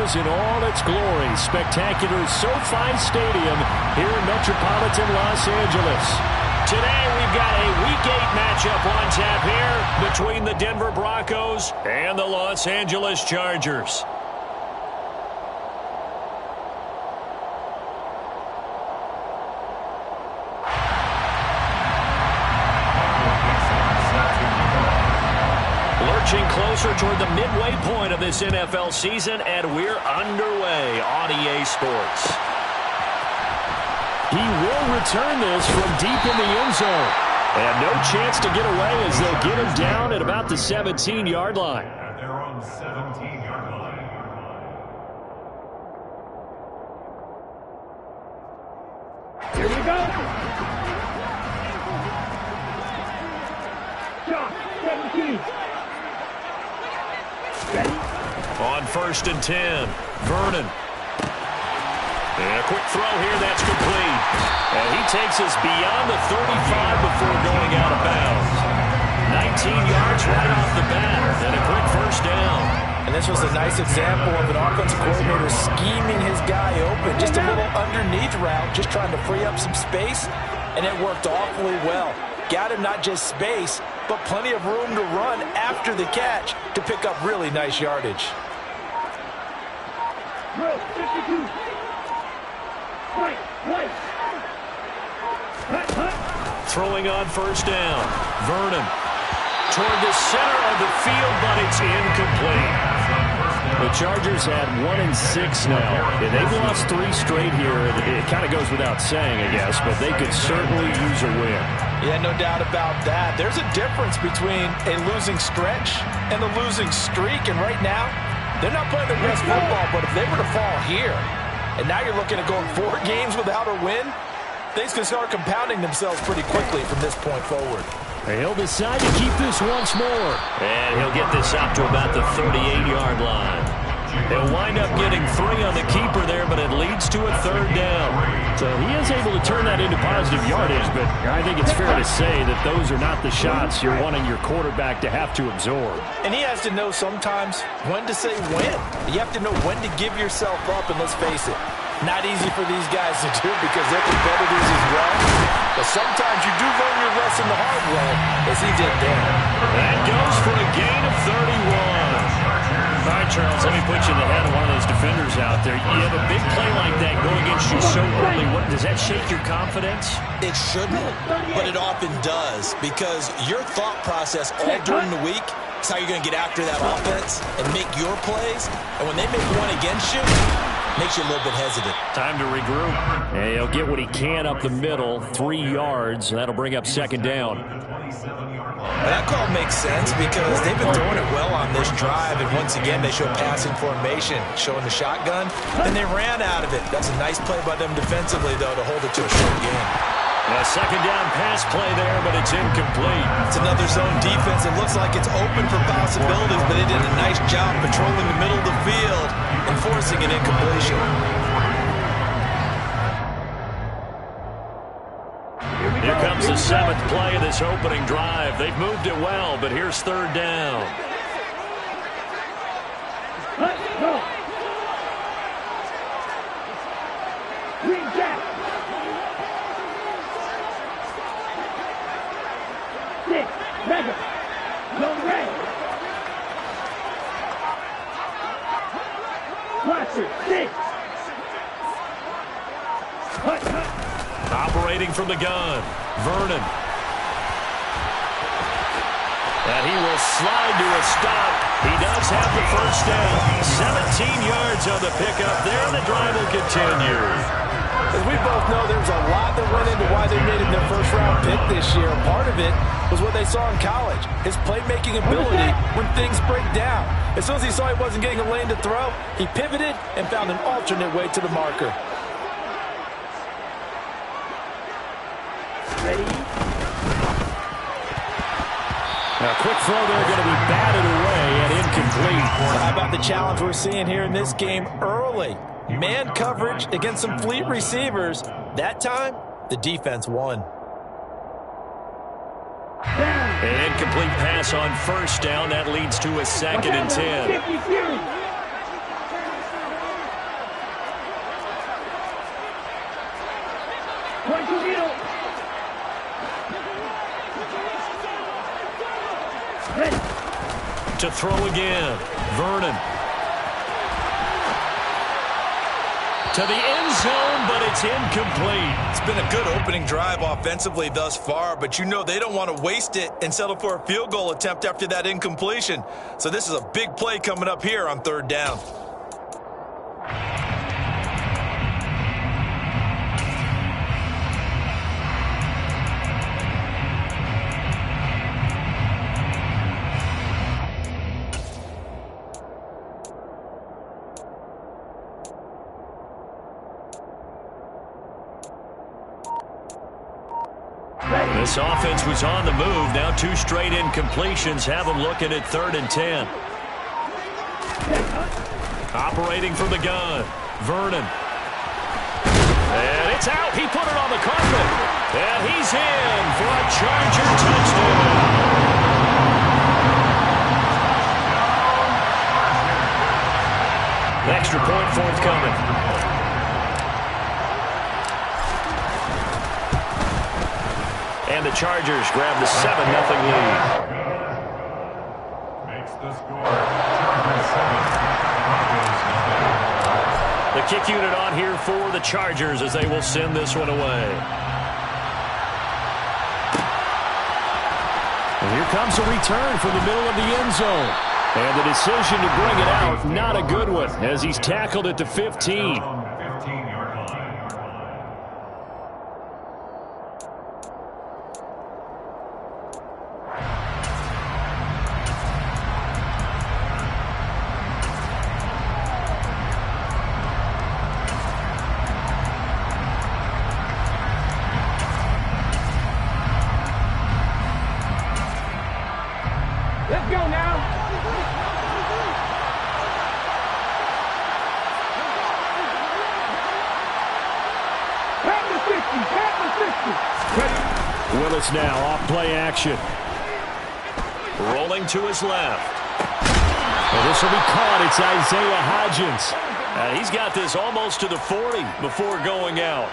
Broncos in all its glory. Spectacular SoFi Stadium here in metropolitan Los Angeles. Today we've got a Week 8 matchup on tap here between the Denver Broncos and the Los Angeles Chargers. Lurching closer toward the midway point of this NFL season, and we're underway on EA Sports. He will return this from deep in the end zone. And no chance to get away as they'll get him down at about the 17-yard line. They're on the 17-yard line. Here we go. Shot, 17. Ready? On 1st and 10, Vernon. And a quick throw here, that's complete. And he takes us beyond the 35 before going out of bounds. 19 yards right off the bat, and a quick first down. And this was a nice example of an offensive coordinator scheming his guy open. Just a little underneath route, just trying to free up some space, and it worked awfully well. Got him not just space, but plenty of room to run after the catch to pick up really nice yardage. Drill, 52. Right. Throwing on 1st down. Vernon toward the center of the field, but it's incomplete. The Chargers had 1-6 now. And they've lost 3 straight here. It kind of goes without saying, I guess, but they could certainly use a win. Yeah, no doubt about that. There's a difference between a losing stretch and a losing streak, and right now, they're not playing their best football, but if they were to fall here, and now you're looking at going 4 games without a win, things can start compounding themselves pretty quickly from this point forward. He'll decide to keep this once more. And he'll get this out to about the 38-yard line. He'll wind up getting 3 on the keeper there, but it leads to a 3rd down. So he is able to turn that into positive yardage, but I think it's fair to say that those are not the shots you're wanting your quarterback to have to absorb. And he has to know sometimes when to say when. You have to know when to give yourself up, and let's face it, not easy for these guys to do because they're competitors as well. But sometimes you do learn your lesson the hard way, as he did there. That goes for a gain of 31. All right, Charles, let me put you in the head of one of those defenders out there. You have a big play like that go against you so early. Does that shake your confidence? It shouldn't, but it often does because your thought process all during the week is how you're going to get after that offense and make your plays. And when they make one against you, makes you a little bit hesitant. Time to regroup. And he'll get what he can up the middle, 3 yards, and that'll bring up 2nd down. That call makes sense because they've been throwing it well on this drive, and once again they show passing formation, showing the shotgun, and they ran out of it. That's a nice play by them defensively, though, to hold it to a short gain. A 2nd down pass play there, but it's incomplete. It's another zone defense. It looks like it's open for possibilities, but they did a nice job patrolling the middle of the field and forcing an incompletion. Here comes the 7th play of this opening drive. They've moved it well, but here's 3rd down. Let's go. Green jack. 6, Mega. Zone red. Watch it. 6. Operating from the gun, Vernon. And he will slide to a stop. He does have the 1st down. 17 yards on the pickup there, and the drive will continue. As we both know, there's a lot that went into why they made him their 1st-round pick this year. Part of it was what they saw in college, his playmaking ability when things break down. As soon as he saw he wasn't getting a lane to throw, he pivoted and found an alternate way to the marker. Ready? A quick throw there, going to be batted away and incomplete. How about the challenge we're seeing here in this game early? Man coverage against some fleet receivers. That time, the defense won. An incomplete pass on 1st down. That leads to a 2nd and 10. Going to middle. Ready. To throw again. Vernon. To the end zone, but it's incomplete. It's been a good opening drive offensively thus far, but you know they don't want to waste it and settle for a field goal attempt after that incompletion. So this is a big play coming up here on third down. This offense was on the move. Now 2 straight incompletions have them looking at 3rd and 10. Operating from the gun. Vernon. And it's out. He put it on the carpet. And he's in for a Charger touchdown. Extra point forthcoming. And the Chargers grab the 7-0 lead. Makes the score. Chargers 7. Broncos 0. The kick unit on here for the Chargers as they will send this one away. And here comes a return from the middle of the end zone. And the decision to bring it out, not a good one, as he's tackled at the 15. 15-yard line. Let's go now. Willis now off play action. Rolling to his left. And this will be caught. It's Isaiah Hodgins. He's got this almost to the 40 before going out.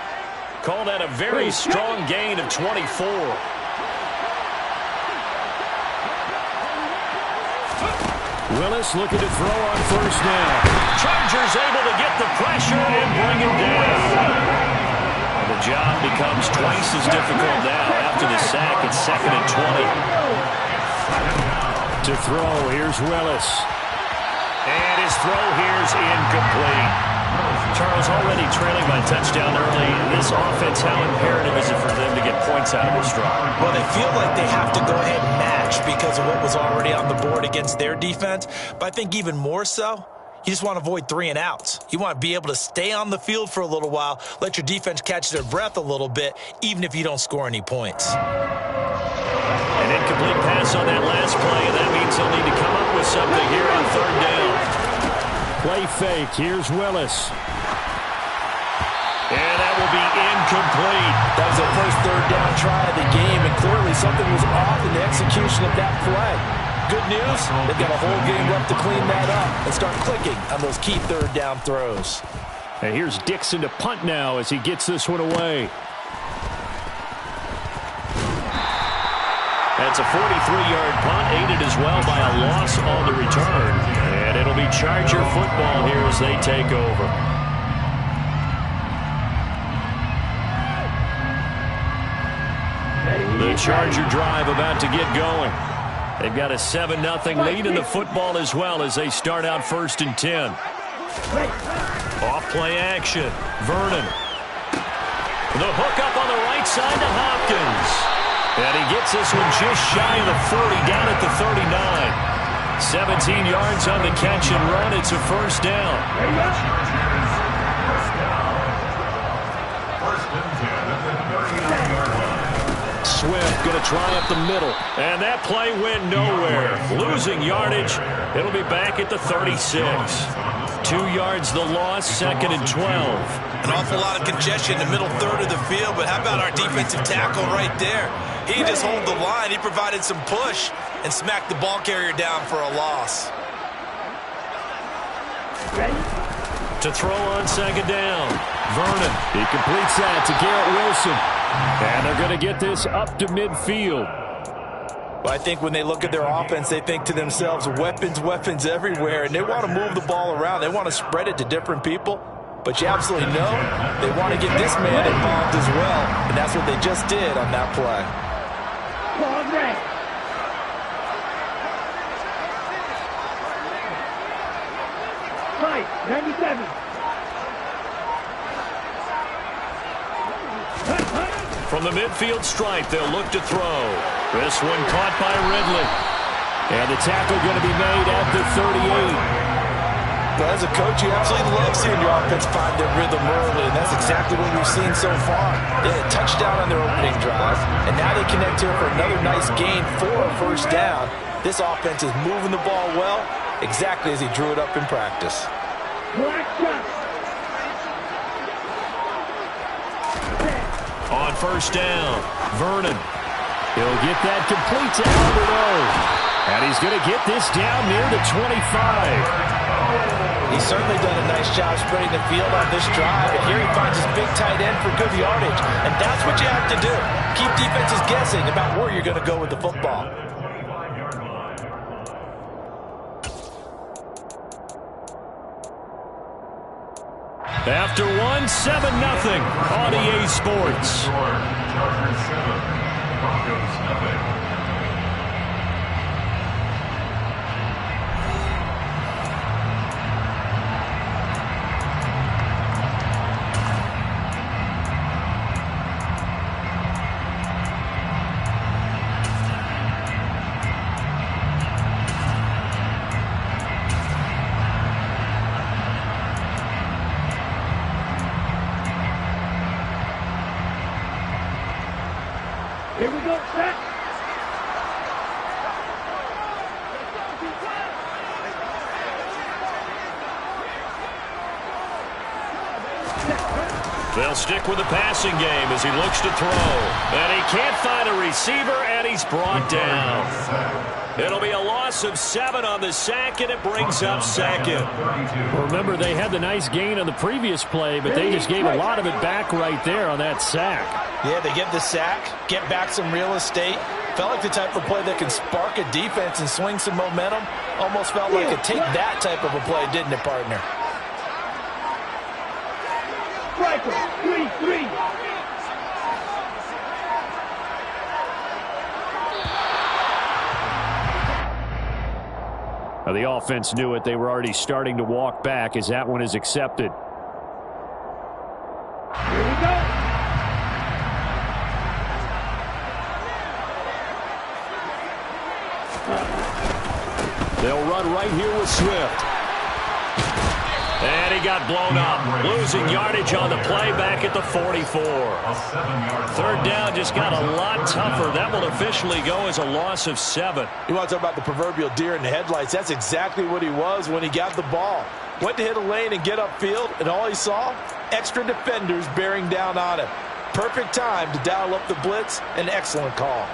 Call that a very strong gain of 24. Willis looking to throw on first down. Chargers able to get the pressure and bring him down. The job becomes twice as difficult now after the sack. It's 2nd and 20. To throw, here's Willis. And his throw here's incomplete. Charles already trailing by touchdown early. This offense, how imperative is it for them to get points out of this drive? Well, they feel like they have to go ahead and match because of what was already on the board against their defense. But I think even more so, you just want to avoid 3 and outs. You want to be able to stay on the field for a little while, let your defense catch their breath a little bit, even if you don't score any points. An incomplete pass on that last play, and that means they'll need to come up with something here on 3rd down. Play fake. Here's Willis. And that will be incomplete. That was their first 3rd down try of the game, and clearly something was off in the execution of that play. Good news, they've got a whole game left to clean that up and start clicking on those key 3rd down throws. And here's Dixon to punt now as he gets this one away. That's a 43-yard punt, aided as well by a loss on the return. And it'll be Charger football here as they take over. The Charger drive about to get going. They've got a 7-0 lead in the football as well as they start out 1st and 10. Off play action. Vernon. The hook up on the right side to Hopkins. And he gets this one just shy of the 40, down at the 39. 17 yards on the catch and run. It's a 1st down. First and 10 at the 39-yard line. Swift going to try up the middle. And that play went nowhere. Losing yardage. It'll be back at the 36. 2 yards the loss, 2nd and 12. An awful lot of congestion in the middle 3rd of the field, but how about our defensive tackle right there? He just hold the line. He provided some push and smacked the ball carrier down for a loss. To throw on 2nd down. Vernon. He completes that to Garrett Wilson. And they're going to get this up to midfield. Well, I think when they look at their offense, they think to themselves, weapons, weapons everywhere, and they want to move the ball around. They want to spread it to different people. But you absolutely know they want to get this man involved as well, and that's what they just did on that play. Right, 97. From the midfield stripe, they'll look to throw. This one caught by Ridley. And the tackle going to be made at the 38. Well, as a coach, you absolutely love seeing your offense find their rhythm early, and that's exactly what we've seen so far. They had a touchdown on their opening drive, and now they connect here for another nice gain for a first down. This offense is moving the ball well, exactly as he drew it up in practice. On first down, Vernon. He'll get that complete to Albert O. And he's going to get this down near the 25. He's certainly done a nice job spreading the field on this drive, and here he finds his big tight end for good yardage. And that's what you have to do. Keep defenses guessing about where you're going to go with the football. After one, 7-0 on EA Sports. Chargers 7, Broncos nothing. Here we go, set. They'll stick with the passing game as he looks to throw. And he can't find a receiver, and he's brought down. It'll be a loss of 7 on the sack, and it brings up second. Remember, they had the nice gain on the previous play, but they just gave a lot of it back right there on that sack. Yeah, they get the sack, get back some real estate. Felt like the type of play that can spark a defense and swing some momentum. Almost felt like a take that type of a play, didn't it, partner? Striker, 3-3. Now, the offense knew it. They were already starting to walk back as that one is accepted. Here we go. They'll run right here with Swift. And he got blown up. Losing yardage on the play back at the 44. Third down just got a lot tougher. That will officially go as a loss of 7. You want to talk about the proverbial deer in the headlights. That's exactly what he was when he got the ball. Went to hit a lane and get upfield, and all he saw, extra defenders bearing down on him. Perfect time to dial up the blitz. An excellent call.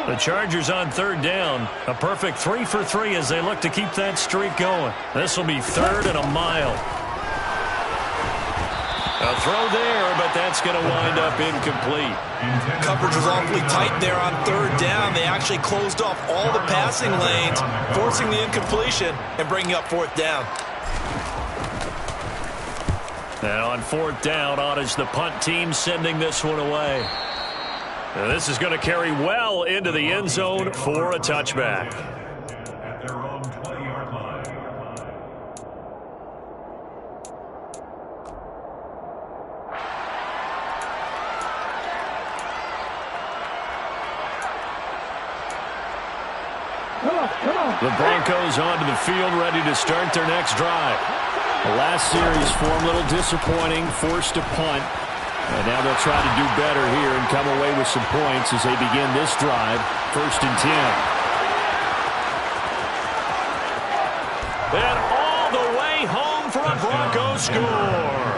The Chargers on third down. A perfect 3 for 3 as they look to keep that streak going. This will be 3rd and a mile. A throw there, but that's going to wind up incomplete. Coverage was awfully tight there on third down. They actually closed off all the passing lanes, forcing the incompletion and bringing up 4th down. And on 4th down, on is the punt team sending this one away. And this is going to carry well into the end zone for a touchback. At their own 20-yard line. Come on. The Broncos onto the field, ready to start their next drive. The last series for them, a little disappointing, forced to punt. And now they'll try to do better here and come away with some points as they begin this drive. 1st and 10. And all the way home for a Broncos score.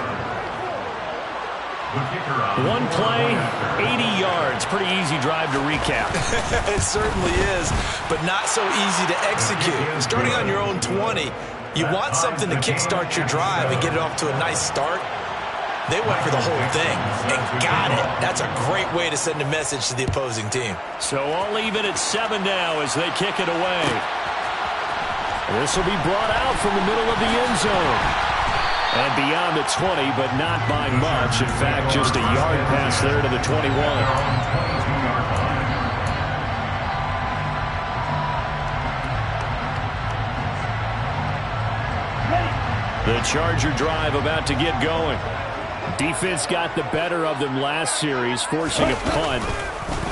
One play, 80 yards. Pretty easy drive to recap. It certainly is, but not so easy to execute. Starting on your own 20, You want something to kickstart your drive and get it off to a nice start. They went for the whole thing and got it. That's a great way to send a message to the opposing team. So I'll leave it at 7 now as they kick it away. This will be brought out from the middle of the end zone. And beyond the 20, but not by much. In fact, just a yard pass there to the 21. The Charger drive about to get going. Defense got the better of them last series, forcing a punt.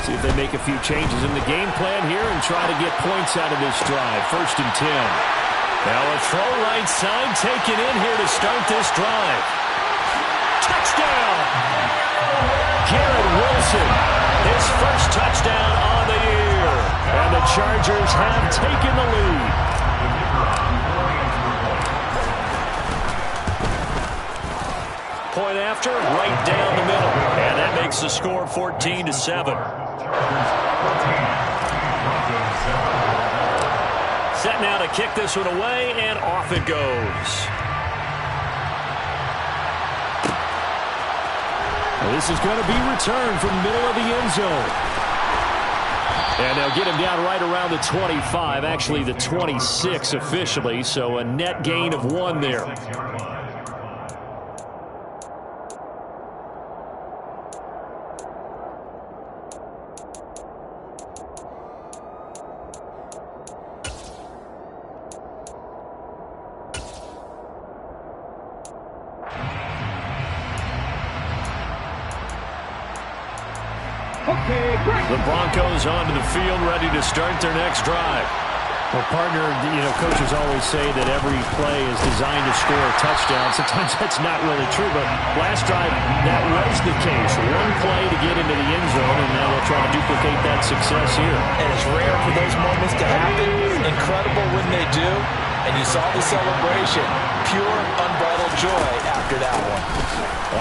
See if they make a few changes in the game plan here and try to get points out of this drive. 1st and 10. Now a throw right side taken in here to start this drive. Touchdown! Garrett Wilson, his first touchdown on the year. And the Chargers have taken the lead. Point after, right down the middle. And that makes the score 14-7. Set now to kick this one away, and off it goes. Well, this is going to be returned from the middle of the end zone. And they'll get him down right around the 25, actually the 26 officially, so a net gain of 1 there. The Broncos onto the field, ready to start their next drive. Well, partner, coaches always say that every play is designed to score a touchdown. Sometimes that's not really true, but last drive, that was the case. 1 play to get into the end zone, and now they'll try to duplicate that success here. And it's rare for those moments to happen. Incredible when they do. And you saw the celebration. Pure, unbridled joy after that one.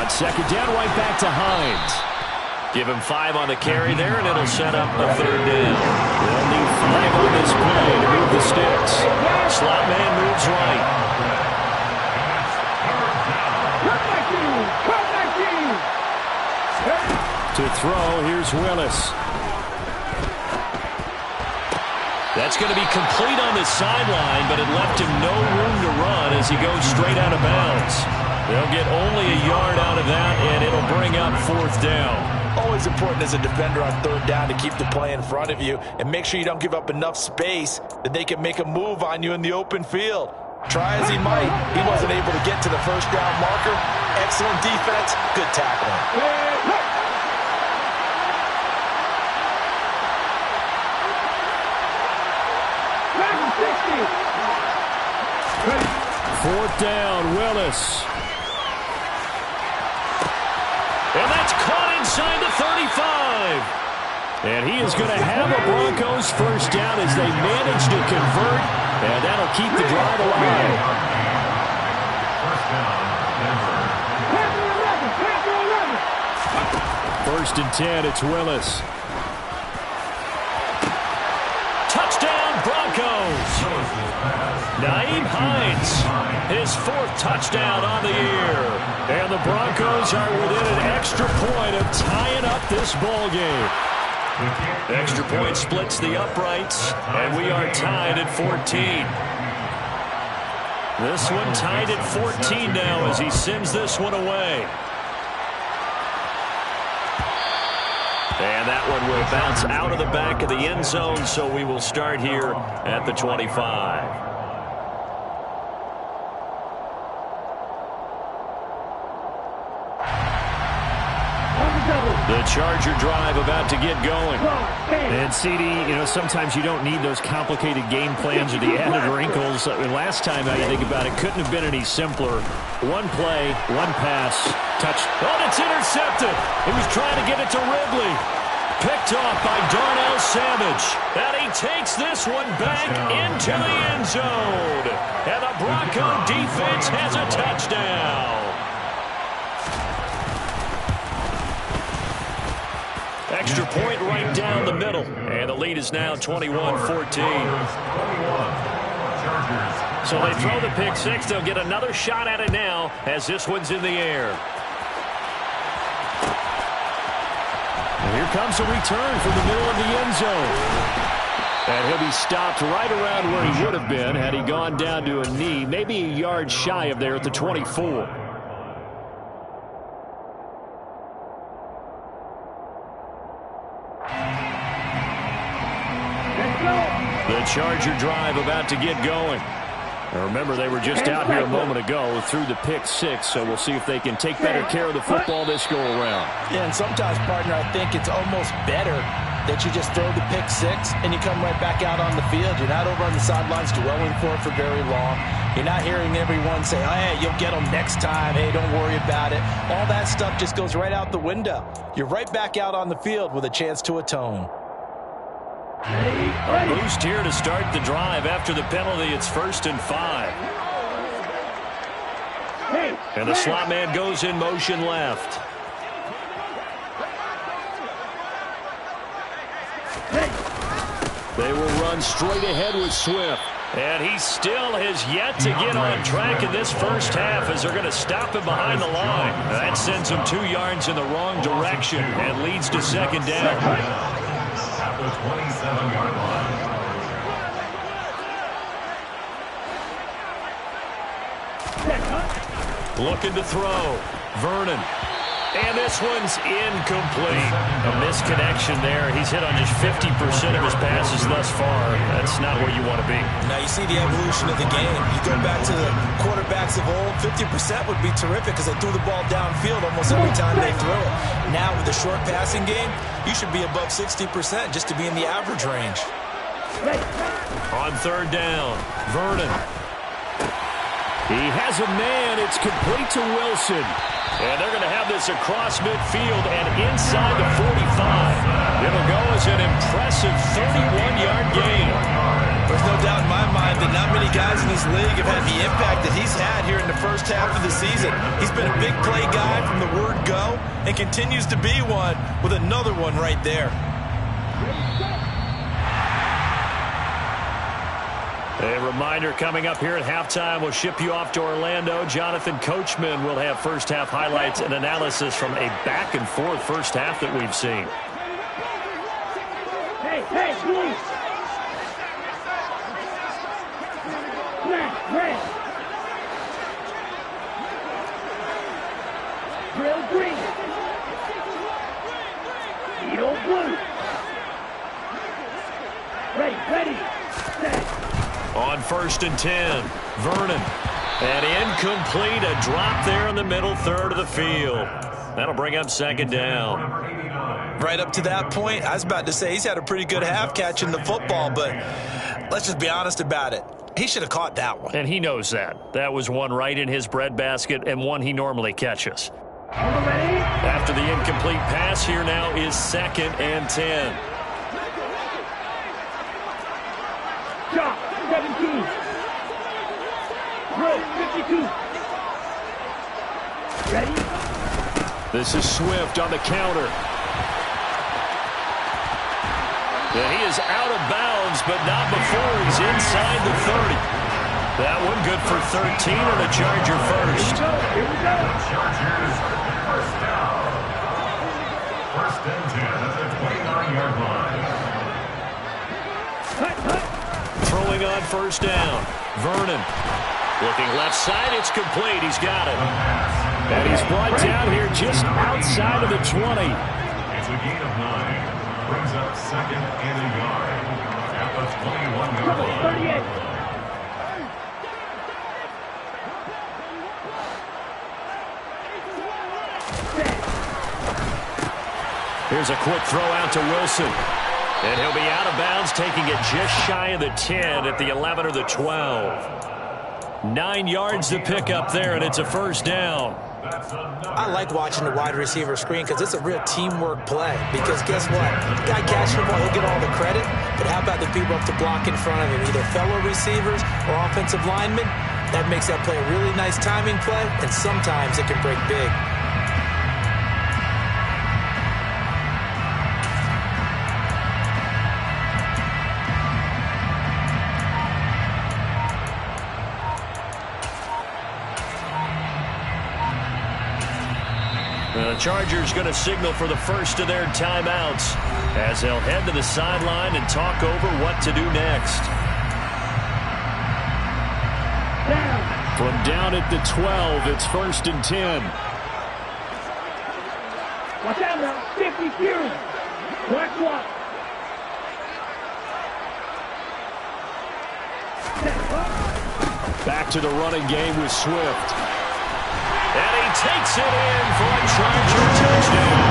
On 2nd down, right back to Hines. Give him 5 on the carry there, and it'll set up a 3rd down. They'll need 5 on this play to move the sticks. Slot man moves right. To throw, here's Willis. That's going to be complete on the sideline, but it left him no room to run as he goes straight out of bounds. They'll get only a yard out of that, and it'll bring up 4th down. Always important as a defender on 3rd down to keep the play in front of you and make sure you don't give up enough space that they can make a move on you in the open field. Try as he might, he wasn't able to get to the 1st down marker. Excellent defense, good tackling. 4th down, Willis. And that's caught inside the 35. And he is going to have a Broncos 1st down as they manage to convert. And that'll keep the drive alive. 1st and 10, it's Willis. Touchdown, Broncos. Nyheim Hines, his 4th touchdown on the year. And the Broncos are within an extra point of tying up this ball game. Extra point splits the uprights, and we are tied at 14. This one tied at 14 now as he sends this one away. And that one will bounce out of the back of the end zone, so we will start here at the 25. The Charger drive about to get going. And CD, sometimes you don't need those complicated game plans or the added wrinkles. Last time, now you think about it, couldn't have been any simpler. 1 play, 1 pass, touch. Oh, it's intercepted. He was trying to get it to Ridley. Picked off by Darnell Savage. And he takes this one back into the end zone. And the Bronco defense has a touchdown. Extra point right down the middle. And the lead is now 21-14. So they throw the pick six. They'll get another shot at it now as this one's in the air. And here comes a return from the middle of the end zone. And he'll be stopped right around where he would have been had he gone down to a knee, maybe a yard shy of there at the 24. The Charger drive about to get going. Now remember, they were just out here a moment ago through the pick six, so we'll see if they can take better care of the football this go-around. Yeah, and sometimes, partner, I think it's almost better that you just throw the pick six and you come right back out on the field. You're not over on the sidelines dwelling for it for very long. You're not hearing everyone say, oh, hey, you'll get them next time. Hey, don't worry about it. All that stuff just goes right out the window. You're right back out on the field with a chance to atone. A boost here to start the drive after the penalty. It's 1st and 5. And the slot man goes in motion left. They will run straight ahead with Swift. And he still has yet to get on track in this first half as they're going to stop him behind the line. That sends him 2 yards in the wrong direction and leads to 2nd down. At the 27-yard line. Looking to throw. Vernon. And this one's incomplete. A misconnection there. He's hit on just 50% of his passes thus far. That's not where you want to be. Now you see the evolution of the game. You go back to the quarterbacks of old, 50% would be terrific because they threw the ball downfield almost every time they threw it. Now with the short passing game, you should be above 60% just to be in the average range. On 3rd down, Vernon. He has a man. It's complete to Wilson. And they're going to have this across midfield and inside the 45. It'll go as an impressive 31-yard gain. There's no doubt in my mind that not many guys in this league have had the impact that he's had here in the first half of the season. He's been a big play guy from the word go and continues to be one with another one right there. A reminder coming up here at halftime, we'll ship you off to Orlando. Jonathan Coachman will have first half highlights and analysis from a back-and-forth first half that we've seen. Hey, please. Red. Drill green. Needle blue. Ready. Set. On 1st and 10, Vernon. And incomplete, a drop there in the middle third of the field. That'll bring up 2nd down. Right up to that point, I was about to say he's had a pretty good half catching the football, but let's just be honest about it. He should have caught that one. And he knows that. That was one right in his breadbasket and one he normally catches. After the incomplete pass, here now is 2nd and 10. Chop. 17. Throw, 52. Ready? This is Swift on the counter. And he is out of bounds, but not before he's inside the 30. That one good for 13 and a Charger first. Here we go. Chargers, first down. 1st and 10 at the 29-yard line. Cut. Throwing on 1st down. Vernon. Looking left side. It's complete. He's got it. And he's brought down here just outside of the 20. It's a gain of 9. Brings up 2nd and a yard at the 21-yard line. 38. Here's a quick throw out to Wilson. And he'll be out of bounds, taking it just shy of the 10 at the 11 or the 12. 9 yards to pick up there, and it's a 1st down. I like watching the wide receiver screen because it's a real teamwork play. Because guess what? The guy catching the ball, he'll get all the credit. But how about the people up to block in front of him, either fellow receivers or offensive linemen? That makes that play a really nice timing play, and sometimes it can break big. Chargers going to signal for the first of their timeouts as they'll head to the sideline and talk over what to do next. From down at the 12, it's 1st and 10. Watch out now. 50 Fury. Black one. Back to the running game with Swift. And he takes it in for a Charger touchdown.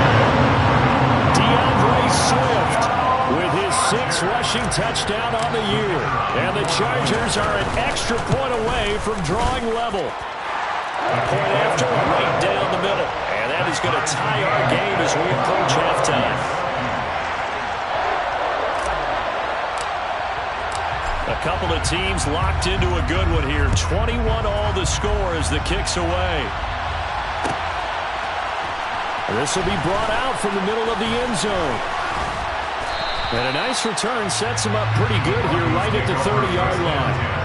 DeAndre Swift with his 6th rushing touchdown on the year. And the Chargers are an extra point away from drawing level. A point after, right down the middle. And that is going to tie our game as we approach halftime. A couple of teams locked into a good one here. 21 all the score as the kick's away. This will be brought out from the middle of the end zone. And a nice return sets him up pretty good here right at the 30-yard line.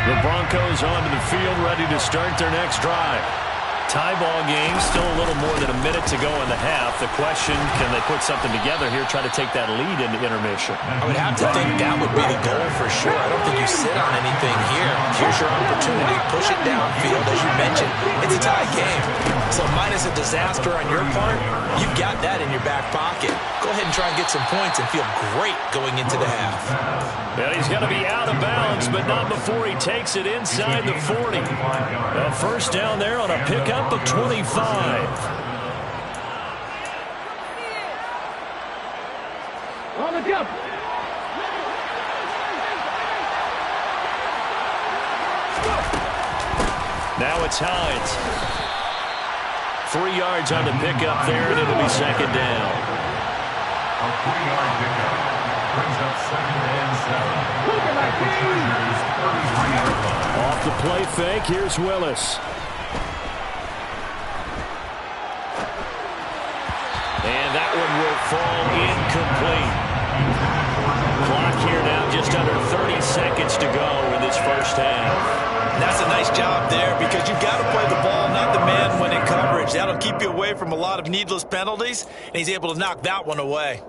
The Broncos onto the field, ready to start their next drive. Tie ball game, still a little more than a minute to go in the half. The question, can they put something together here, try to take that lead into intermission? I would have to think that would be the goal for sure. I don't think you sit on anything here. Here's your opportunity. Push it downfield. As you mentioned, it's a tie game. So minus a disaster on your part, you've got that in your back pocket. Go ahead and try and get some points and feel great going into the half. Well, he's going to be out of bounds, but not before he takes it inside the 40. A first down there on a pickup of 25. On the jump. Now it's Hines. 3 yards on the pickup there, and it'll be second down. A 3-yard pickup brings up 2nd and 7. Chargers 33-yard line. Off the play fake, here's Willis. And that one will fall incomplete. Clock here now, just under 30 seconds to go in this first half. And that's a nice job there because you've got to play the ball, not the man when in coverage. That'll keep you away from a lot of needless penalties, and he's able to knock that one away.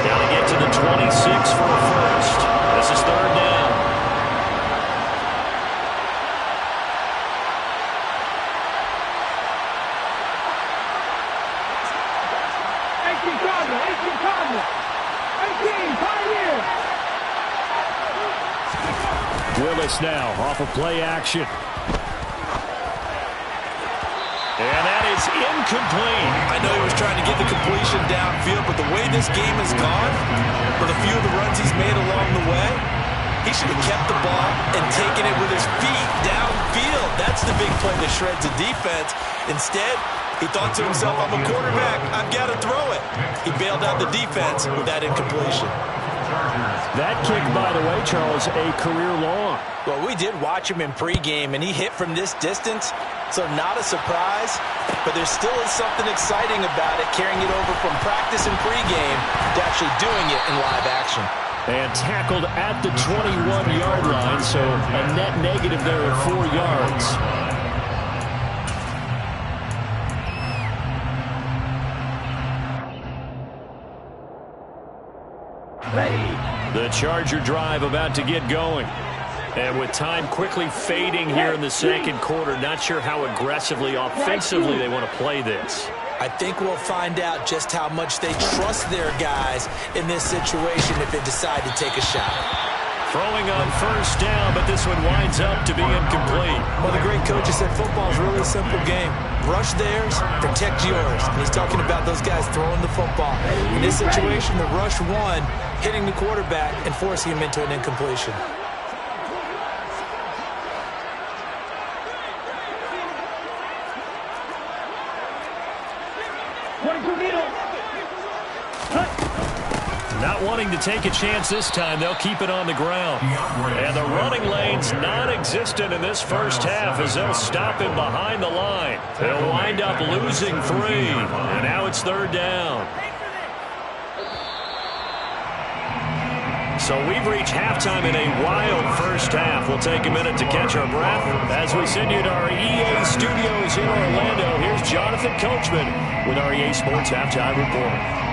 Now to get to the 26 for a first. This is 3rd down. Willis now off of play action. And that is incomplete. I know he was trying to get the completion downfield, but the way this game has gone, with a few of the runs he's made along the way, he should have kept the ball and taken it with his feet downfield. That's the big play that shreds the defense. Instead, he thought to himself, I'm a quarterback. I've got to throw it. He bailed out the defense with that incompletion. That kick, by the way, Charles, a career long. Well, we did watch him in pregame, and he hit from this distance, so not a surprise. But there still is something exciting about it, carrying it over from practice and pregame to actually doing it in live action. And tackled at the 21-yard line, so a net negative there of 4 yards. The Charger drive about to get going. And with time quickly fading here in the second quarter, not sure how aggressively, offensively they want to play this. I think we'll find out just how much they trust their guys in this situation if they decide to take a shot. Throwing on first down, but this one winds up to be incomplete. Well, the great coach has said football is really a simple game. Rush theirs, protect yours. And he's talking about those guys throwing the football. In this situation, the rush won, hitting the quarterback and forcing him into an incompletion. willing to take a chance this time. They'll keep it on the ground. And the running lane's non-existent in this first half as they'll stop him behind the line. They'll wind up losing 3. And now it's 3rd down. So we've reached halftime in a wild first half. We'll take a minute to catch our breath as we send you to our EA studios in Orlando. Here's Jonathan Coachman with our EA Sports Halftime Report.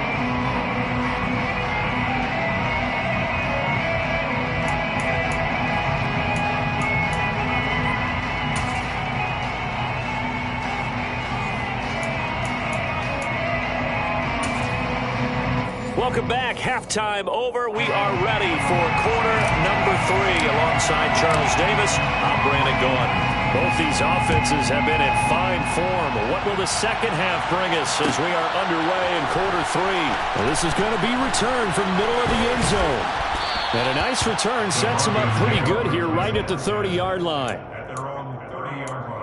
Welcome back. Halftime over. We are ready for quarter number 3 alongside Charles Davis. I'm Brandon Gaudin. Both these offenses have been in fine form. What will the second half bring us as we are underway in quarter 3? Well, this is going to be returned from the middle of the end zone. And a nice return sets them up pretty good here right at the 30-yard line. At their own 30-yard line.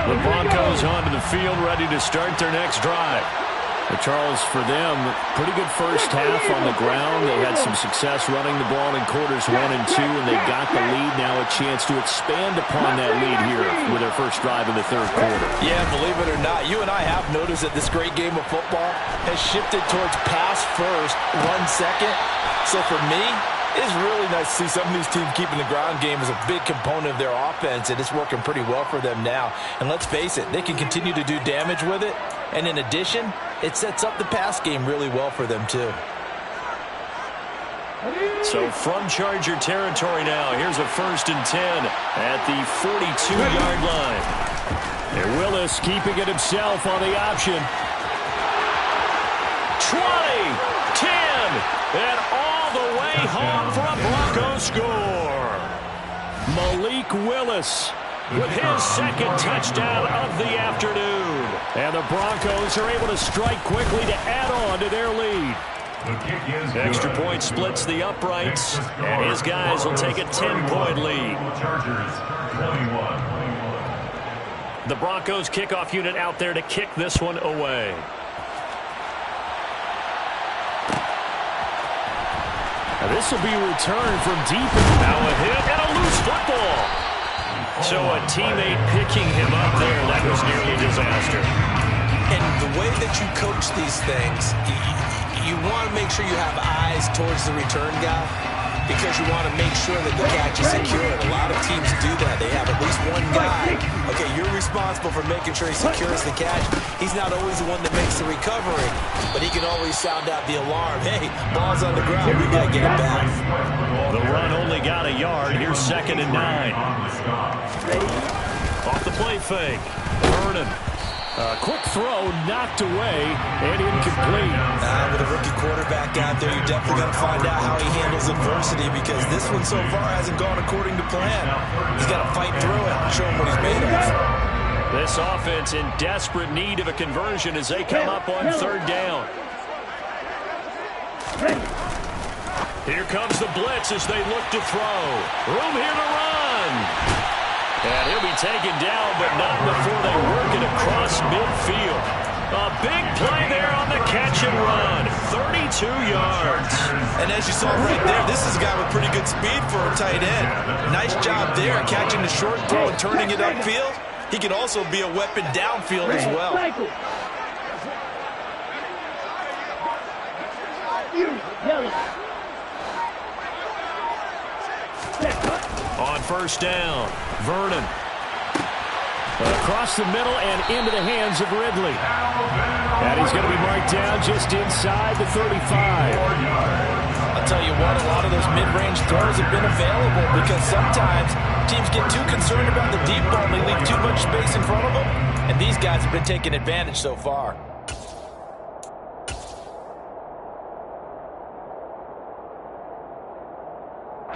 The Broncos onto the field, ready to start their next drive. But Charles, for them, pretty good first half on the ground. They had some success running the ball in quarters 1 and 2, and they got the lead. Now a chance to expand upon that lead here with their first drive in the 3rd quarter. Yeah, believe it or not, you and I have noticed that this great game of football has shifted towards pass first, run second. So for me, it's really nice to see some of these teams keeping the ground game as a big component of their offense, and it's working pretty well for them now. And let's face it, they can continue to do damage with it. And in addition, it sets up the pass game really well for them, too. So from Charger territory now, here's a 1st and 10 at the 42-yard line. And Willis keeping it himself on the option. 20, 10, and all the way home for a Broncos score. Malik Willis with his 2nd touchdown of the afternoon. And the Broncos are able to strike quickly to add on to their lead. Extra point splits the uprights, and his guys will take a 10-point lead. The Broncos kickoff unit out there to kick this one away. Now this will be returned from deep. Now a hit and a loose football. So a teammate picking him up there, that was nearly a disaster. And the way that you coach these things, you want to make sure you have eyes towards the return guy because you want to make sure that the catch is secure. A lot of teams do that. They have at least one guy. Okay, you're responsible for making sure he secures the catch. He's not always the one that makes the recovery, but he can always sound out the alarm. Hey, ball's on the ground. We got to get it back. The run only got a yard. Here's 2nd and 9. Off the play fake. Vernon. A quick throw knocked away and incomplete. With a rookie quarterback out there, you're definitely going to find out how he handles adversity because this one so far hasn't gone according to plan. He's got to fight through it and show him what he's made of. This offense in desperate need of a conversion as they come up on 3rd down. Here comes the blitz as they look to throw. Room here to run. And he'll be taken down, but not before they work it across midfield. A big play there on the catch and run. 32 yards. And as you saw right there, this is a guy with pretty good speed for a tight end. Nice job there, catching the short throw and turning it upfield. He can also be a weapon downfield as well. On 1st down, Vernon. Across the middle and into the hands of Ridley. And he's going to be marked down just inside the 35. I'll tell you what, a lot of those mid-range throws have been available because sometimes teams get too concerned about the deep ball and they leave too much space in front of them. And these guys have been taking advantage so far.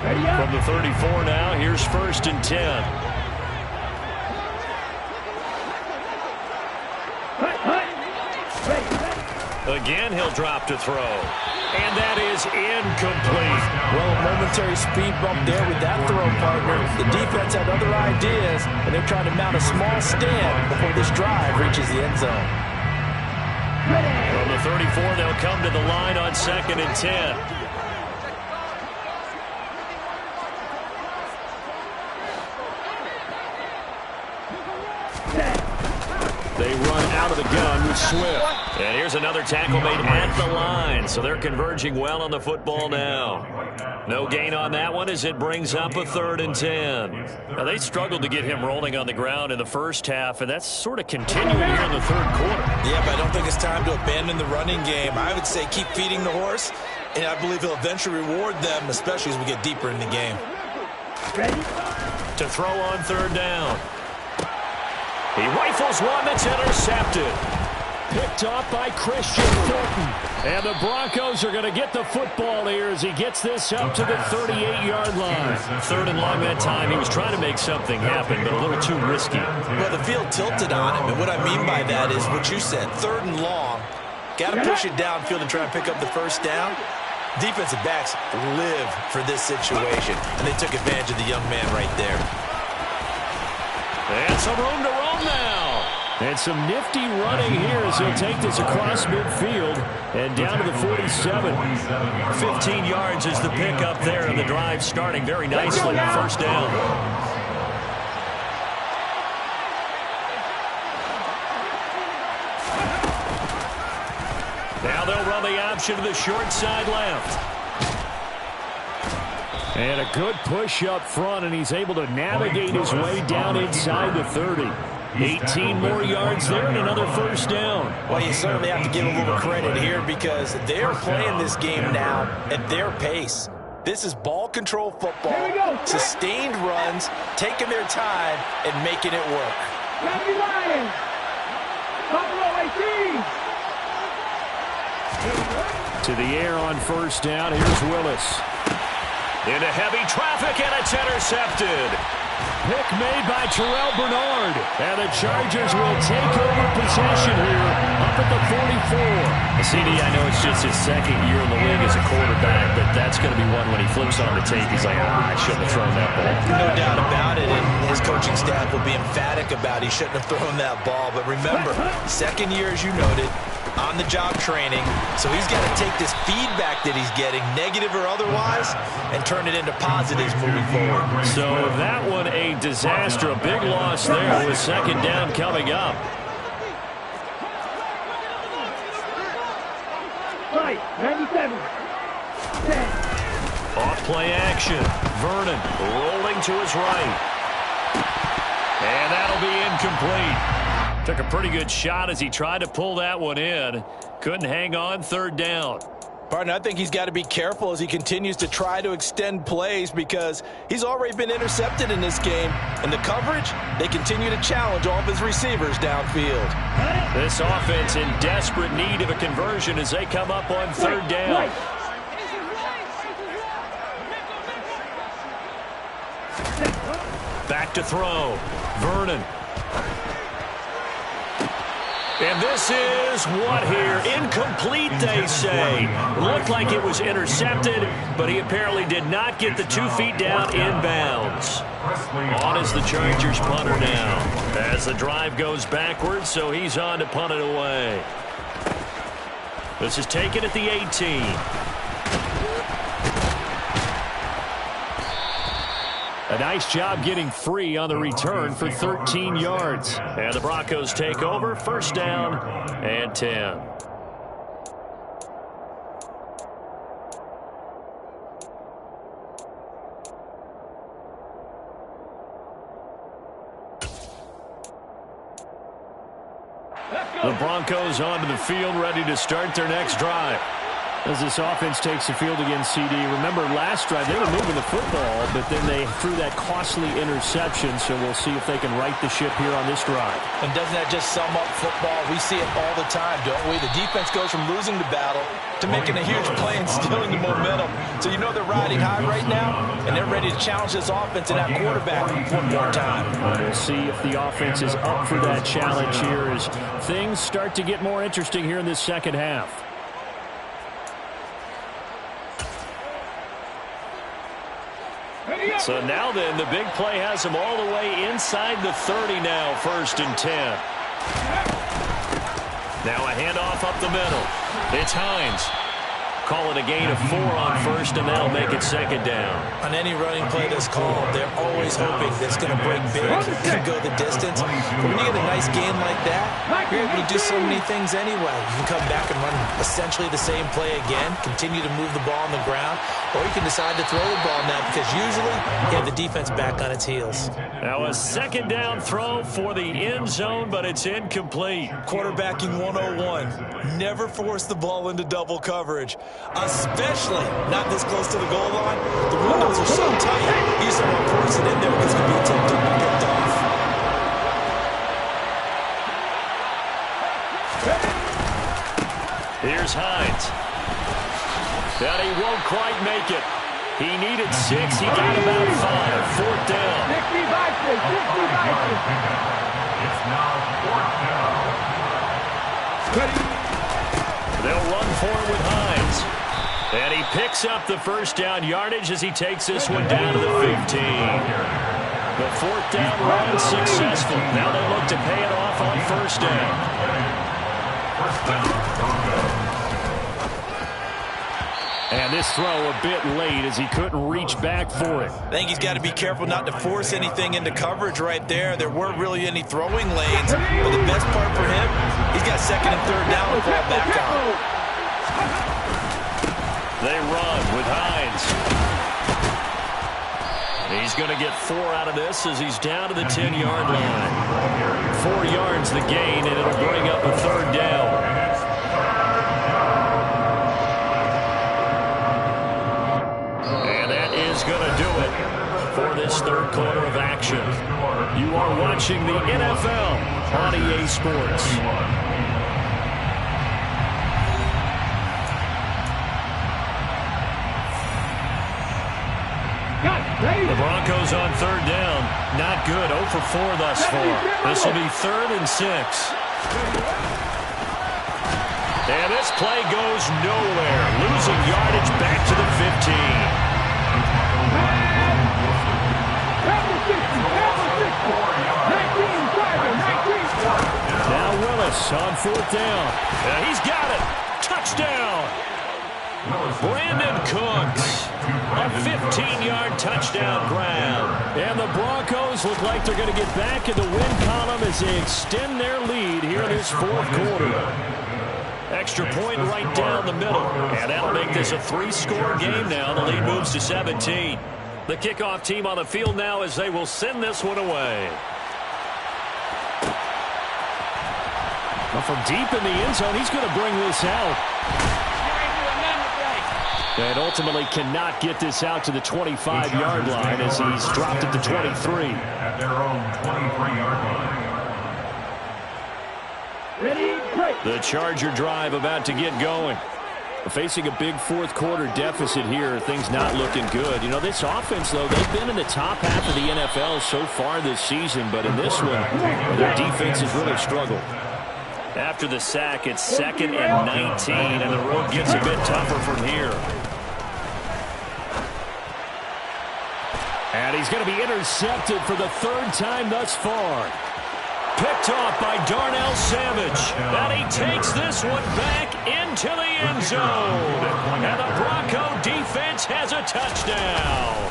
From the 34 now, here's 1st and 10. Again, he'll drop to throw. And that is incomplete. Well, a momentary speed bump there with that throw, partner. The defense had other ideas, and they're trying to mount a small stand before this drive reaches the end zone. From the 34, they'll come to the line on 2nd and 10. They run out of the gun with Swift. And here's another tackle made at the line. So they're converging well on the football now. No gain on that one as it brings up a 3rd and 10. Now, they struggled to get him rolling on the ground in the first half, and that's sort of continuing here in the 3rd quarter. Yeah, but I don't think it's time to abandon the running game. I would say keep feeding the horse, and I believe he'll eventually reward them, especially as we get deeper in the game. To throw on 3rd down. He rifles one that's intercepted. Picked off by Christian Fulton. And the Broncos are going to get the football here as he gets this up to the 38-yard line. 3rd and long that time. He was trying to make something happen, but a little too risky. Well, the field tilted on him, and what I mean by that is what you said, 3rd and long. Got to push it downfield and try and pick up the 1st down. Defensive backs live for this situation, and they took advantage of the young man right there. And some room to roam now. And some nifty running here as he'll take this across midfield and down to the 47. 15 yards is the pickup there, and the drive starting very nicely. 1st down. Now they'll run the option to the short side left. And a good push up front, and he's able to navigate his way down inside the 30. 18 more yards there and another 1st down. Well, you certainly have to give a little credit here because they're playing this game now at their pace. This is ball control football, sustained runs, taking their time and making it work. To the air on 1st down. Here's Willis. Into heavy traffic, and it's intercepted. Pick made by Terrell Bernard. And the Chargers will take over possession here up at the 44. CD, I know it's just his 2nd year in the league as a quarterback, but that's going to be one when he flips on the tape. He's like, I shouldn't have thrown that ball. No doubt about it, and his coaching staff will be emphatic about he shouldn't have thrown that ball. But remember, 2nd year, as you noted, on-the-job training, so he's got to take this feedback that he's getting, negative or otherwise, and turn it into positives moving forward. So that one a disaster, a big loss there with 2nd down coming up. Right, 97. Off play action. Vernon rolling to his right. And that'll be incomplete. Took a pretty good shot as he tried to pull that one in. Couldn't hang on. 3rd down. Partner, I think he's got to be careful as he continues to try to extend plays because he's already been intercepted in this game. And the coverage, they continue to challenge all of his receivers downfield. This offense in desperate need of a conversion as they come up on 3rd down. Back to throw. Vernon. And this is what here? Incomplete, they say. Looked like it was intercepted, but he apparently did not get the 2 feet down inbounds. On is the Chargers punter now. As the drive goes backwards, so he's on to punt it away. This is taken at the 18. A nice job getting free on the return for 13 yards. And the Broncos take over. 1st down and 10. The Broncos onto the field ready to start their next drive. As this offense takes the field against CD, remember last drive they were moving the football, but then they threw that costly interception, so we'll see if they can right the ship here on this drive. And doesn't that just sum up football? We see it all the time, don't we? The defense goes from losing the battle to making a huge play and stealing the momentum. So you know they're riding high right now, and they're ready to challenge this offense and that quarterback one more time. We'll see if the offense is up for that challenge here as things start to get more interesting here in this second half. So now then, the big play has him all the way inside the 30 now, 1st and 10. Now a handoff up the middle. It's Hines. Call it a gain of 4 on 1st, and that'll make it 2nd down. On any running play that's called, they're always hoping that's going to break big, can go the distance. But when you get a nice gain like that, you're able to do so many things anyway. You can come back and run essentially the same play again, continue to move the ball on the ground, or you can decide to throw the ball now because usually you have the defense back on its heels. Now a 2nd down throw for the end zone, but it's incomplete. Quarterbacking 101. Never force the ball into double coverage, especially not this close to the goal line. The windows are so tight, you just don't want to force it in there because it's going to be a tough time to get off. Here's Hines. And he won't quite make it. He needed 6. He got about 5. 4th down. It's now 4th down. They'll run for it with Hines. And he picks up the 1st down yardage as he takes this one down to the 15. The 4th down run successful. Now they look to pay it off on 1st down. 1st down, Broncos. And this throw a bit late as he couldn't reach back for it. I think he's got to be careful not to force anything into coverage right there. There weren't really any throwing lanes, but the best part for him, he's got 2nd and 3rd down to fall back on. They run with Hines. He's going to get 4 out of this as he's down to the 10-yard line. 4 yards the gain, and it'll bring up a 3rd down. Going to do it for this 3rd quarter of action. You are watching the NFL on EA Sports. The Broncos on 3rd down. Not good. 0 for 4 thus far. This will be 3rd and 6. And this play goes nowhere. Losing yardage back to the 15. Now Willis on 4th down. He's got it. Touchdown. Brandon Cooks. A 15-yard touchdown grab. And the Broncos look like they're going to get back in the win column as they extend their lead here in this 4th quarter. Extra point right down the middle. And that'll make this a 3-score game now. The lead moves to 17. The kickoff team on the field now as they will send this one away. Well, from deep in the end zone, he's going to bring this out. And ultimately cannot get this out to the 25-yard line as he's dropped at the 23. At their own 23-yard line. Ready, break. The Charger drive about to get going. Facing a big 4th quarter deficit here, things not looking good. You know, this offense, though, they've been in the top half of the NFL so far this season, but in this one, their defense has really struggled. After the sack, it's 2nd and 19, and the road gets a bit tougher from here. And he's going to be intercepted for the 3rd time thus far. Picked off by Darnell Savage. And he takes this one back into the end zone. And the Bronco defense has a touchdown.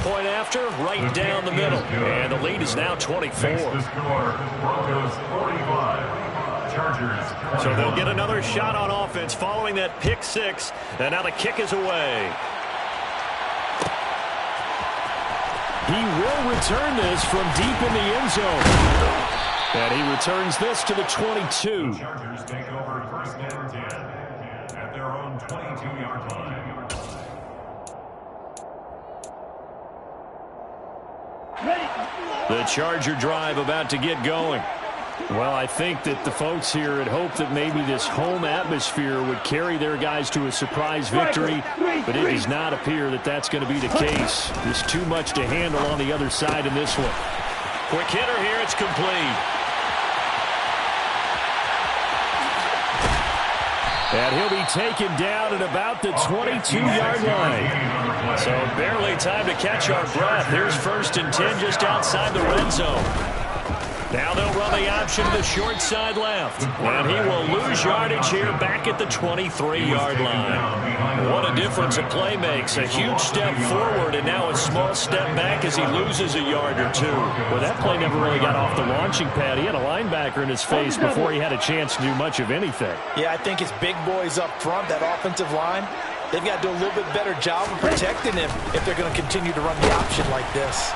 Point after, right down the middle. And the lead is now 24. Broncos 45. Chargers. So they'll get another shot on offense following that pick 6. And now the kick is away. He will return this from deep in the end zone. And he returns this to the 22. Chargers take over 1st and 10. at their own 22-yard line. The Charger drive about to get going. Well, I think that the folks here had hoped that maybe this home atmosphere would carry their guys to a surprise victory, but it does not appear that that's going to be the case. There's too much to handle on the other side in this one. Quick hitter here, it's complete. And he'll be taken down at about the 22-yard line. So barely time to catch our breath. Here's 1st and 10 just outside the red zone. Now they'll run the option to the short side left. And he will lose yardage here back at the 23-yard line. What a difference a play makes. A huge step forward and now a small step back as he loses a yard or two. Well, that play never really got off the launching pad. He had a linebacker in his face before he had a chance to do much of anything. Yeah, I think his big boys up front, that offensive line, they've got to do a little bit better job of protecting him if they're going to continue to run the option like this.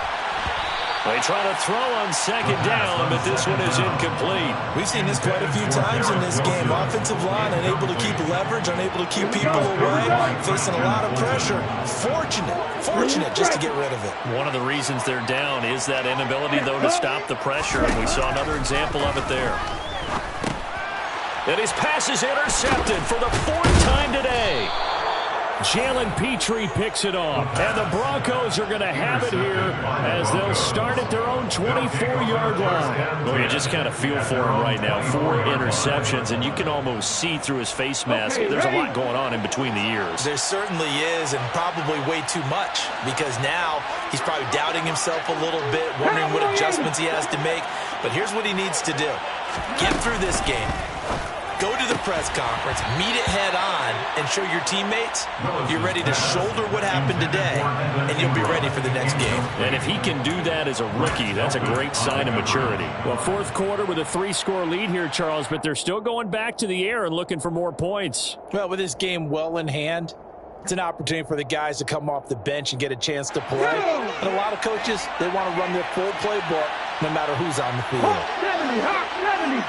They try to throw on 2nd down, but this one is incomplete. We've seen this quite a few times in this game. Offensive line unable to keep leverage, unable to keep people away, facing a lot of pressure. Fortunate just to get rid of it. One of the reasons they're down is that inability, though, to stop the pressure, and we saw another example of it there. And his pass is intercepted for the 4th time today. Jalen Petrie picks it off, and the Broncos are going to have it here as they'll start at their own 24-yard line. Well, you just kind of feel for him right now. 4 interceptions, and you can almost see through his face mask. There's a lot going on in between the ears. There certainly is, and probably way too much, because now he's probably doubting himself a little bit, wondering what adjustments he has to make. But here's what he needs to do. Get through this game. Go to the press conference, meet it head on, and show your teammates you're ready to shoulder what happened today, and you'll be ready for the next game. And if he can do that as a rookie, that's a great sign of maturity. Well, 4th quarter with a 3-score lead here, Charles, but they're still going back to the air and looking for more points. Well, with this game well in hand, it's an opportunity for the guys to come off the bench and get a chance to play. And a lot of coaches, they want to run their full playbook no matter who's on the field. 70.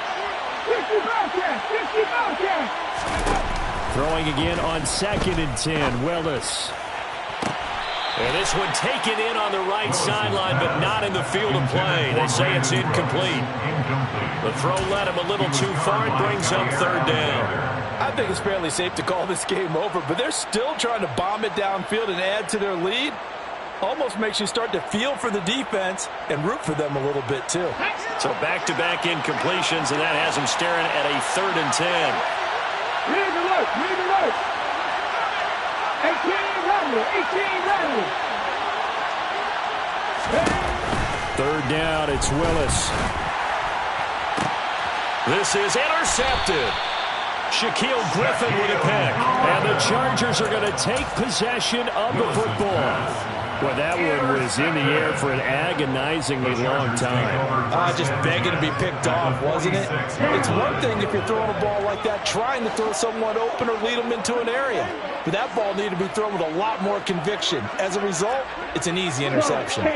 50 Bobcats. Throwing again on 2nd and 10, Willis. And this one taken in on the right sideline, but not in the field of play. They say it's incomplete. The throw led him a little too far and brings up 3rd down. I think it's fairly safe to call this game over, but they're still trying to bomb it downfield and add to their lead. Almost makes you start to feel for the defense and root for them a little bit, too. So back-to-back incompletions, and that has him staring at a 3rd and 10. Read alert. 18 3rd down, it's Willis. This is intercepted. Shaquille Griffin with a pick. And the Chargers are going to take possession of the football. Well, that one was in the air for an agonizingly long time. Just begging to be picked off, wasn't it? It's one thing if you're throwing a ball like that, trying to throw someone open or lead them into an area. But that ball needed to be thrown with a lot more conviction. As a result, it's an easy interception.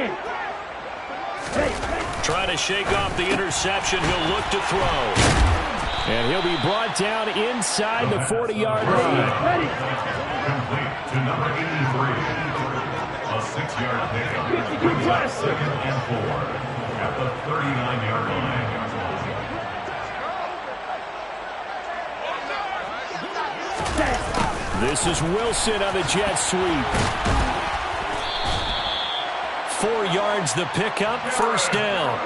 Trying to shake off the interception. He'll look to throw. And he'll be brought down inside the 40-yard line. Complete to number 83. A 6-yard pickup brings up 2nd and 4 at the 39-yard line. This is Wilson on the jet sweep. 4 yards the pickup, 1st down.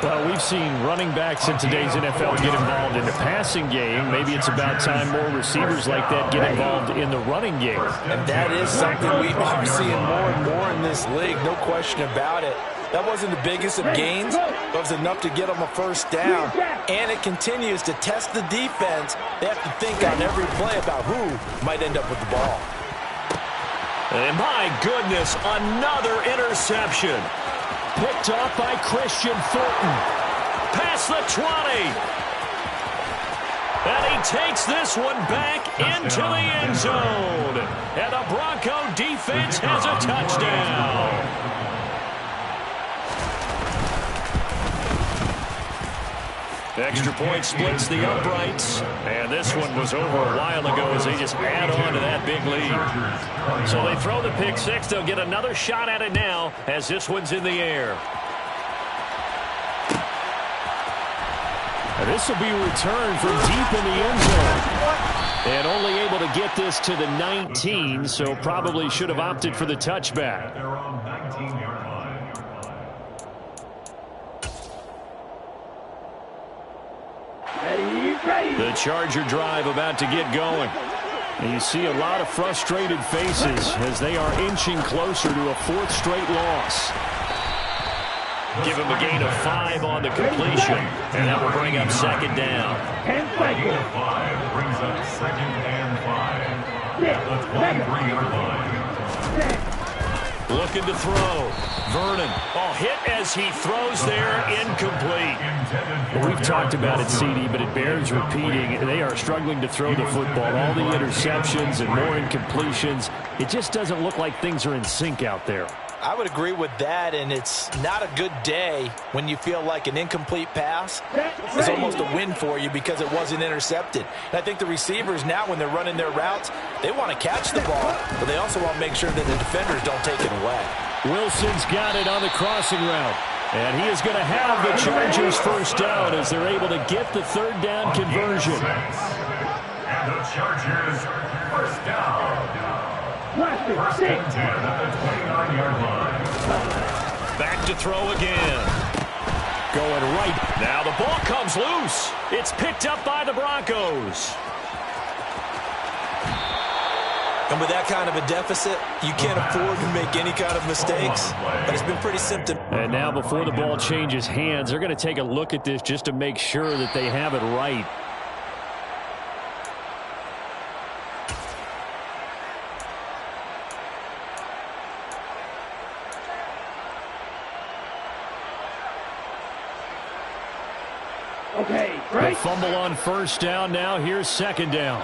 Well, we've seen running backs in today's NFL get involved in the passing game. Maybe it's about time more receivers like that get involved in the running game. And that is something we are seeing more and more in this league, no question about it. That wasn't the biggest of gains, but it was enough to get them a 1st down. And it continues to test the defense. They have to think on every play about who might end up with the ball. And my goodness, another interception. Picked off by Christian Thornton. Past the 20. And he takes this one back into the end zone. And the Bronco defense has a touchdown. Extra point splits the uprights. And this one was over a while ago as they just add on to that big lead. So they throw the pick six. They'll get another shot at it now as this one's in the air. And this will be returned from deep in the end zone. And only able to get this to the 19, so probably should have opted for the touchback. The Charger drive about to get going. And you see a lot of frustrated faces as they are inching closer to a fourth straight loss. Give him a gain of 5 on the completion, and that will bring up second down. Gain of 5 brings up second and 5 at the 23-yard line. Looking to throw. Vernon, hit as he throws there, incomplete. Well, we've talked about it, CD, but it bears repeating. They are struggling to throw the football. All the interceptions and more incompletions. It just doesn't look like things are in sync out there. I would agree with that, and it's not a good day when you feel like an incomplete pass is almost a win for you because it wasn't intercepted. And I think the receivers now, when they're running their routes, they want to catch the ball, but they also want to make sure that the defenders don't take it away. Wilson's got it on the crossing route. And he is going to have the Chargers first down as they're able to get the third down conversion. And the Chargers first down. First and 10 at the 29-yard line. Back to throw again. Going right. Now the ball comes loose. It's picked up by the Broncos. And with that kind of a deficit, you can't afford to make any kind of mistakes. But it's been pretty simple. And now before the ball changes hands, they're going to take a look at this just to make sure that they have it right. Okay, great. The fumble on first down. Now here's second down.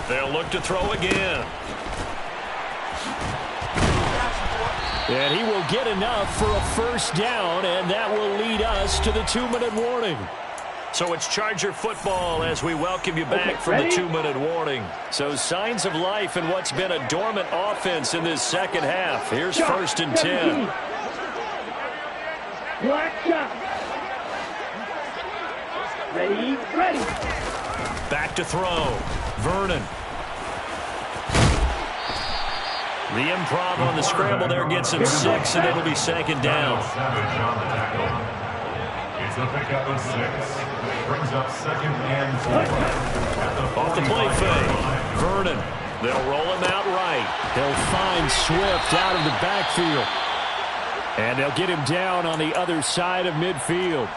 They'll look to throw again. And he will get enough for a first down, and that will lead us to the 2-minute warning. So it's Charger football as we welcome you back from the 2-minute warning. So signs of life in what's been a dormant offense in this second half. Here's first and 10. Black shot. Ready, ready. Back to throw. Vernon. The improv on the scramble there gets him 6, and it'll be second down. It's a pickup of 6. Brings up second and 4. Off the play fake. Vernon. They'll roll him out right. They'll find Swift out of the backfield. And they'll get him down on the other side of midfield.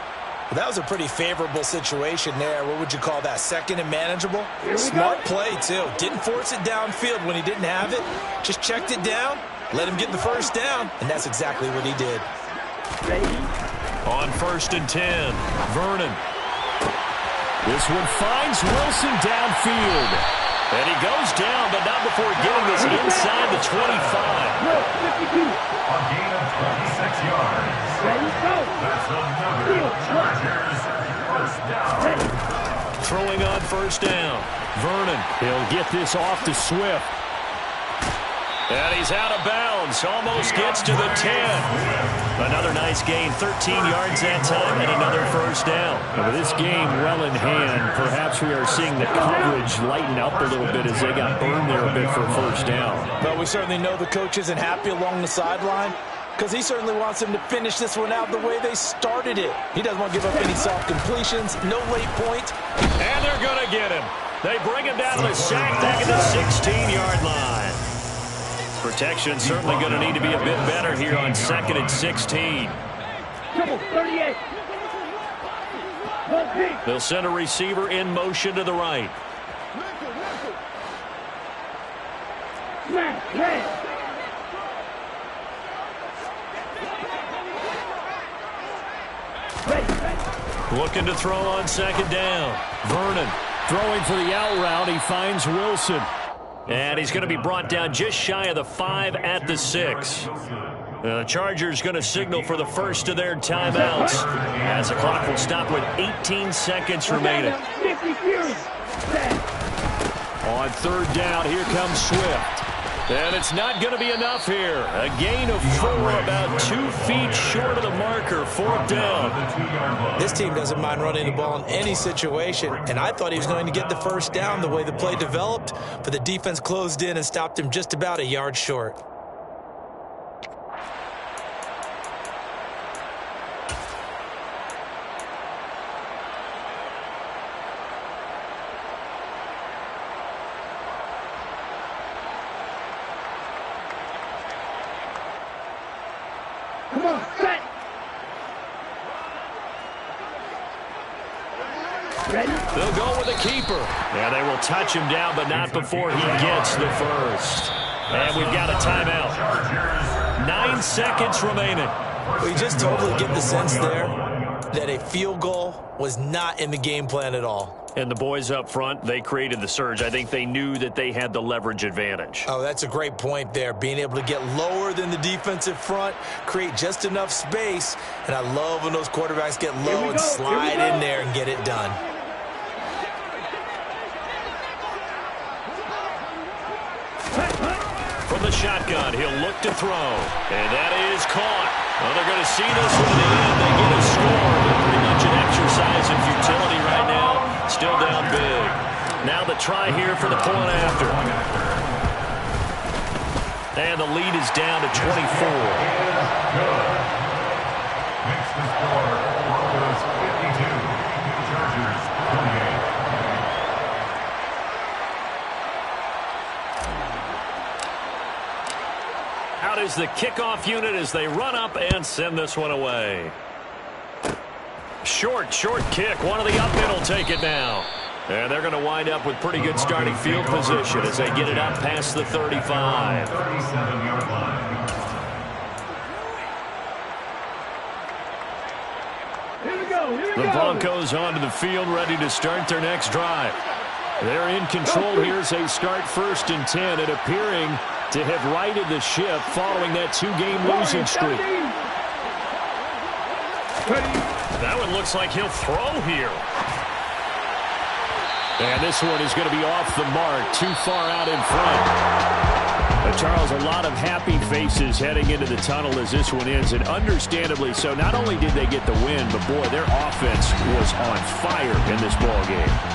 That was a pretty favorable situation there. What would you call that? Second and manageable? Smart play, too. Didn't force it downfield when he didn't have it. Just checked it down, let him get the first down, and that's exactly what he did. On first and 10, Vernon. This one finds Wilson downfield. And he goes down, but not before getting this inside the 25. A gain of 26 yards. That's another Chargers first down. Throwing on first down. Vernon. He'll get this off to Swift. And he's out of bounds. Almost gets to the 10. Another nice gain. 13 yards that time and another first down. With this game well in hand, perhaps we are seeing the coverage lighten up a little bit as they got burned there a bit for a first down. But we certainly know the coach isn't happy along the sideline because he certainly wants them to finish this one out the way they started it. He doesn't want to give up any soft completions, no late point. And they're going to get him. They bring him down to the sack back at the 16-yard line. Protection certainly going to need to be a bit better here on second and 16. Double 38. They'll send a receiver in motion to the right. Smash, red. Ready. Looking to throw on second down. Vernon throwing for the out route. He finds Wilson. And he's going to be brought down just shy of the 5 at the 6. The Chargers going to signal for the first of their timeouts as the clock will stop with 18 seconds remaining. On third down, here comes Swift. And it's not going to be enough here. A gain of 4, about 2 feet short of the marker. 4th down. This team doesn't mind running the ball in any situation, and I thought he was going to get the first down the way the play developed, but the defense closed in and stopped him just about a yard short. Come on, set. Ready? They'll go with a keeper. Yeah, they will touch him down, but not before he gets the first. And we've got a timeout. 9 seconds remaining. We just totally get the sense there that a field goal was not in the game plan at all. And the boys up front, they created the surge. I think they knew that they had the leverage advantage. Oh, that's a great point there. Being able to get lower than the defensive front, create just enough space. And I love when those quarterbacks get low and slide in there and get it done. From the shotgun, he'll look to throw. And that is caught. Well, they're going to see this one in the end. They get a score, but pretty much an exercise in futility right now. Still down big. Now the try here for the point after. And the lead is down to 24. Makes the score Broncos 52, Chargers 28. Out is the kickoff unit as they run up and send this one away. Short kick. One of the up men will take it now. And they're going to wind up with pretty good starting field position as they get it up past the 35. 37-yard line. Here we go. The Broncos onto the field, ready to start their next drive. They're in control here as they start 1st and 10, and appearing to have righted the ship following that 2-game losing streak. That one looks like he'll throw here. And this one is going to be off the mark, too far out in front. Charles, a lot of happy faces heading into the tunnel as this one ends, and understandably so. Not only did they get the win, but boy, their offense was on fire in this ball game.